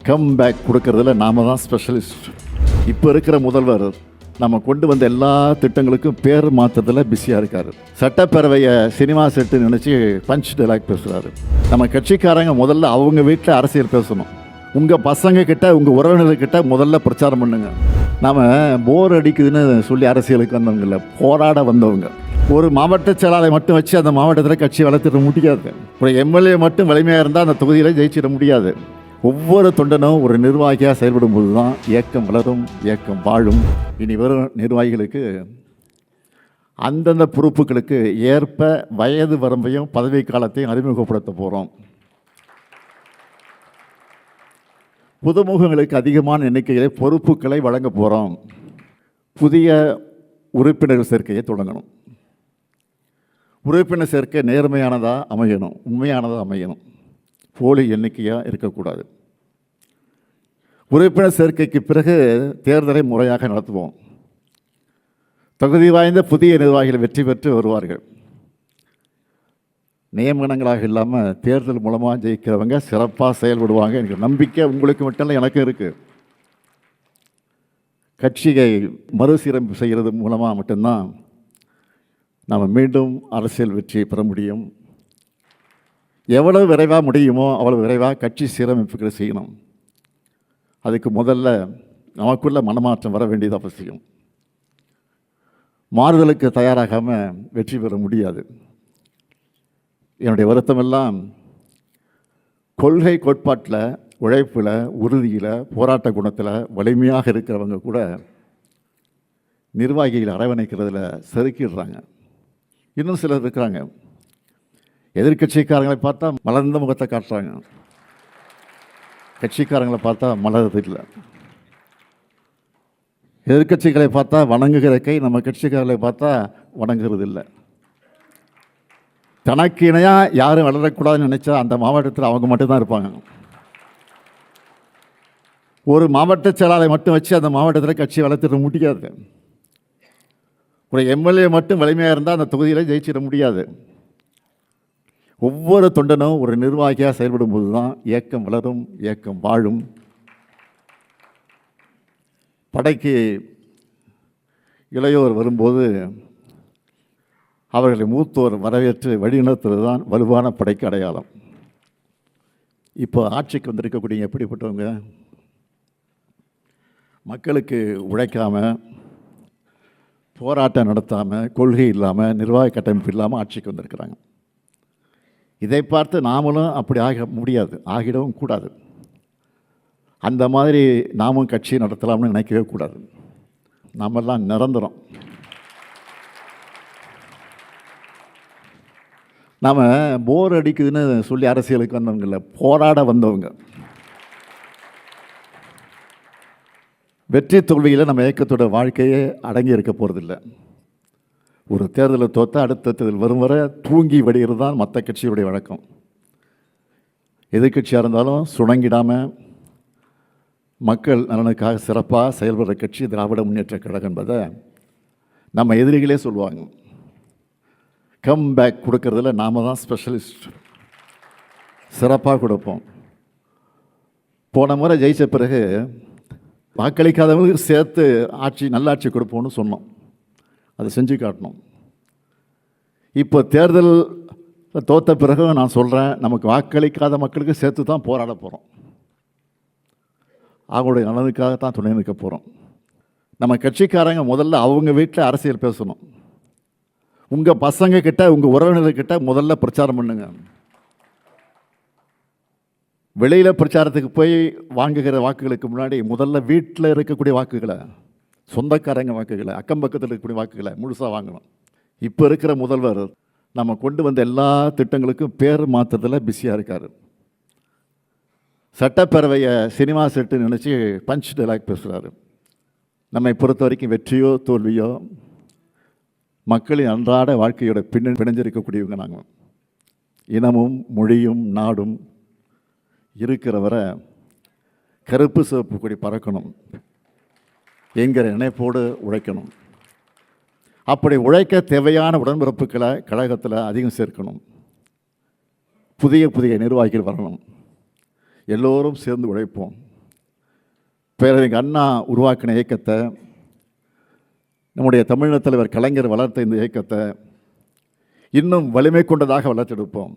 Comeback கொடுக்கறதுல நாம தான் ஸ்பெஷலிஸ்ட். இப்போ இருக்கிற முதல்வர் நம்ம கொண்டு வந்த எல்லா திட்டங்களுக்கும் பேர் மாற்றத்தில் பிஸியாக இருக்கார். சட்டப்பேரவையை சினிமா செட்டு நினச்சி பஞ்ச் டைலாக் பேசுகிறாரு. நம்ம கட்சிக்காரங்க முதல்ல அவங்க வீட்டில் அரசியல் பேசணும். உங்கள் பசங்க கிட்ட உங்கள் உறவினர்கிட்ட முதல்ல பிரச்சாரம் பண்ணுங்க. நாம் போர் அடிக்குதுன்னு சொல்லி அரசியலுக்கு வந்தவங்க இல்லை, போராட வந்தவங்க. ஒரு மாவட்ட செயலாளரை மட்டும் வச்சு அந்த மாவட்டத்தில் கட்சி வளர்த்துட முடியாது. ஒரு எம்எல்ஏ மட்டும் வலிமையாக இருந்தால் அந்த தொகுதியில் ஜெயிச்சிட முடியாது. ஒவ்வொரு தொண்டனும் ஒரு நிர்வாகியாக செயல்படும் போது தான் இயக்கம் வளரும், இயக்கம் வாழும். இனி வரும் நிர்வாகிகளுக்கு அந்தந்த பொறுப்புகளுக்கு ஏற்ப வயது வரம்பையும் பதவி காலத்தையும் அறிமுகப்படுத்த போகிறோம். புதுமுகங்களுக்கு அதிகமான எண்ணிக்கையில் பொறுப்புகளை வழங்க போகிறோம். புதிய உறுப்பினர்கள் சேர்க்கையை தொடங்கணும். உறுப்பினர் சேர்க்கை நேர்மையானதாக அமையணும், உண்மையானதாக அமையணும், போலி எண்ணிக்கையாக இருக்கக்கூடாது. உறுப்பினர் சேர்க்கைக்கு பிறகு தேர்தலை முறையாக நடத்துவோம். தகுதி வாய்ந்த புதிய நிர்வாகிகள் வெற்றி பெற்று வருவார்கள். நியமனங்களாக இல்லாமல் தேர்தல் மூலமாக ஜெயிக்கிறவங்க சிறப்பாக செயல்படுவாங்க. எனக்கு நம்பிக்கை உங்களுக்கு மட்டும் இல்லை, எனக்கும் இருக்குது. கட்சியை மறுசீரமைப்பு செய்கிறது மூலமாக மட்டும்தான் நாம் மீண்டும் அரசியல் வெற்றியை பெற முடியும். எவ்வளவு விரைவாக முடியுமோ அவ்வளவு விரைவாக கட்சி சீரமைப்புகளை செய்யணும். அதுக்கு முதல்ல நமக்குள்ள மனமாற்றம் வர வேண்டியது அவசியம். மாறுதலுக்கு தயாராகாமல் வெற்றி பெற முடியாது. என்னுடைய வருத்தமெல்லாம் கொள்கை கோட்பாட்டில், உழைப்பில், உறுதியில், போராட்ட குணத்தில் வலிமையாக இருக்கிறவங்க கூட நிர்வாகிகள் அரவணைக்கிறதுல செருக்கிடுறாங்க. இன்னும் சிலர் இருக்கிறாங்க, எதிர்கட்சிக்காரங்களை பார்த்தா மலர்ந்த முகத்தை காட்டுறாங்க, கட்சிக்காரங்களை பார்த்தா மலர்றது இல்லை. எதிர்கட்சிகளை பார்த்தா வணங்குகிற கை நம்ம கட்சிக்காரர்களை பார்த்தா வணங்குறது இல்லை. தனக்கு இணையாக யாரும் வளரக்கூடாதுன்னு நினச்சா அந்த மாவட்டத்தில் அவங்க மட்டும்தான் இருப்பாங்க. ஒரு மாவட்ட செயலாளரை மட்டும் வச்சு அந்த மாவட்டத்தில் கட்சி வளர்த்துட முடியாது. ஒரு எம்எல்ஏ மட்டும் வலிமையாக இருந்தால் அந்த தொகுதியில் ஜெயிச்சிட முடியாது. ஒவ்வொரு தொண்டனும் ஒரு நிர்வாகியாக செயல்படும் போது தான் இயக்கம் வளரும், இயக்கம் வாழும். படைக்கு இளையோர் வரும்போது அவர்களை மூத்தோர் வரவேற்று வழிநடத்துவது தான் வலுவான படைக்கு அடையாளம். இப்போ ஆட்சிக்கு வந்திருக்கக்கூடிய எப்படிப்பட்டவங்க? மக்களுக்கு உழைக்காமல், போராட்டம் நடத்தாமல், கொள்கை இல்லாமல், நிர்வாக கட்டமைப்பு இல்லாமல் ஆட்சிக்கு வந்திருக்கிறாங்க. இதை பார்த்து நாமளும் அப்படி ஆக முடியாது, ஆகிடவும் கூடாது. அந்த மாதிரி நாமும் கட்சி நடத்தலாம்னு நினைக்கவே கூடாது. நாமெல்லாம் நிரந்தரம். நாம் போர் அடிக்குதுன்னு சொல்லி அரசியலுக்கு வந்தவங்க இல்லை, போராட வந்தவங்க. வெற்றி தோல்வியில் நம்ம இயக்கத்தோட வாழ்க்கையே அடங்கி இருக்க போகிறதில்லை. ஒரு தேர்தலை தோற்றா அடுத்த தேர்தல் வரும் வரை தூங்கி வடிகிறது தான் மற்ற கட்சியுடைய வழக்கம். எதிர்கட்சியாக இருந்தாலும் சுணங்கிடாமல் மக்கள் நலனுக்காக சிறப்பாக செயல்படுற கட்சி திராவிட முன்னேற்ற கழகம் என்பதை நம்ம எதிரிகளே சொல்லுவாங்க. கம்பேக் கொடுக்கறதுல நாம தான் ஸ்பெஷலிஸ்ட். சிறப்பாக கொடுப்போம். போன முறை ஜெயித்த பிறகு வாக்களிக்காதவங்களுக்கு சேர்த்து ஆட்சி, நல்லாட்சி கொடுப்போம்னு சொன்னோம். அதை செஞ்சு காட்டணும். இப்போ தேர்தல் தோற்ற பிறகு நான் சொல்கிறேன், நமக்கு வாக்களிக்காத மக்களுக்கு சேர்த்து தான் போராட போகிறோம். அவங்களுடைய நலனுக்காகத்தான் துணை நிற்க போகிறோம். நம்ம கட்சிக்காரங்க முதல்ல அவங்க வீட்டில் அரசியல் பேசணும். உங்கள் பசங்க கிட்ட, உங்கள் உறவினர்கிட்ட முதல்ல பிரச்சாரம் பண்ணுங்க. வெளியில் பிரச்சாரத்துக்கு போய் வாங்குகிற வாக்குகளுக்கு முன்னாடி முதல்ல வீட்டில் இருக்கக்கூடிய வாக்குகளை, சொந்தக்காரங்க வாக்குகளை, அக்கம் பக்கத்தில் இருக்கக்கூடிய வாக்குகளை முழுசாக வாங்கணும். இப்போ இருக்கிற முதல்வர் நம்ம கொண்டு வந்த எல்லா திட்டங்களுக்கும் பேர் மாற்றத்தில் பிஸியாக இருக்கார். சட்டப்பேரவையை சினிமா செட்டு நினச்சி பஞ்ச் டைலாக் பேசுகிறாரு. நம்மை பொறுத்த வரைக்கும் வெற்றியோ தோல்வியோ மக்களின் அன்றாட வாழ்க்கையோட பிணைஞ்சிருக்கக்கூடியவங்க நாங்கள். இனமும் மொழியும் நாடும் இருக்கிறவரை கருப்பு சிவப்பு கொடி பறக்கணும் என்கிற நினைப்போடு உழைக்கணும். அப்படி உழைக்க தேவையான உடன்பிறப்புகளை கழகத்தில் அதிகம் சேர்க்கணும். புதிய புதிய நிர்வாகிகள் வரணும். எல்லோரும் சேர்ந்து உழைப்போம். பேரறிஞர் அண்ணா உருவாக்கின இயக்கத்தை, நம்முடைய தமிழக தலைவர் கலைஞர் வளர்த்த இந்த இயக்கத்தை இன்னும் வலிமை கொண்டதாக வளர்த்தெடுப்போம்.